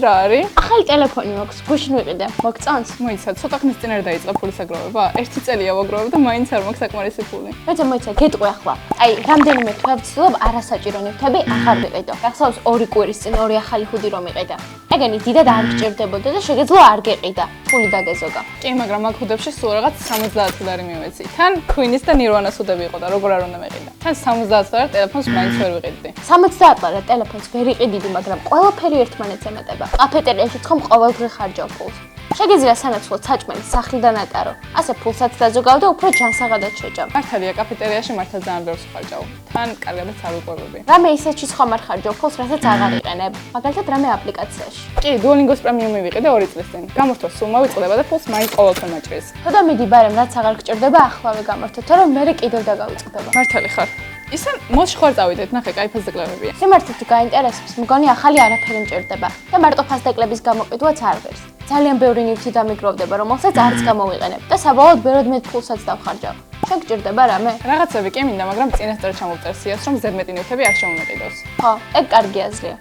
რა არის? ახალი ტელეფონი მაქვს, გუშინ ვიყიდე. მოგწონს? მოიცა, ცოტა ხნის წინ არ დაიწყო ფულის აგროვება? 1 წელია ვაგროვებ და მაინც არ მაქვს საკმარისი ფული. მოიცა, გეტყვი ახლა. აი, რამდენიმე თვე ვცდილობ არასაჭირო ნივთები აღარ ვიყიდო. გახსოვს 2 კვირის წინ 2 ახალი ხუდი რომ იყიდა. ეგენი დიდად არ გჭირდებოდა და შეგეძლო არ გეყიდა. ფული დაგეზოგა. კი, მაგრამ მაგ ხუდებში სულ რაღაც 70 დოლარი მივეცი. თან Queen-ის და Nirvana-ს ხუდები იყო და როგორ არ უნდა მეყიდა. თან 70 დოლარი ტელეფონს მაინც ვერ ვიყიდდი. 70 ლარა ტელეფონს ვერ იყიდიდი, მაგრამ ყველაფერი ერთმანეთს ემატება. კაფეტერიაში თხომ ყოველდღე ხარჯავ ფულს. შეგიძლია სანაცვლოდ საჭმელი სახლიდან ატარო. ასე ფულსაც დაზოგავ და უფრო ჯანსაღადად შეჭამ. მართალია, კაფეტერიაში მართლა ძალიან ბევრს ხარჯავ. თან კარგადაც არ ვიყვებები. რამე ისეთში ხომ არ ხარჯავ ფულს, რასაც აღარ იყენებ. მაგალითად, რამე აპლიკაციაში. კი, Duolingo-ს პრემიუმი ვიყიდე 2 წლის წინ. გამორთვა სულ მოვიწყდება და ფულს მაინც ყოველთვის მაჭრის. თოდა მიდი ბარემ, რაც აღარ გჭირდება, ახლავე გამორთო, თორემ მე კიდევ დაგავიწყდება. მართალი ხარ. ისე მოსში ხარ წავიდეთ, ნახე, კაი ფასდეკლები. სიმართლე თუ გაინტერესებს, მგონი ახალი არაფერი მჭირდება და მარტო ფასდეკლების გამოყიდვაც არ ღირს. ძალიან ბევრი ნივთი დამიგროვდება, რომელსაც არც გამოვიყენებ და საბოლოოდ ბევრად მეტ ფულსაც დავხარჯავ. შეგჭირდება რამე? რაღაცები კი მინდა, მაგრამ წინასწარ ჩამოვწერ სიას, რომ ზედმეტი ნივთები არ შემომეყიდოს. ხო, ეგ კარგი აზრია.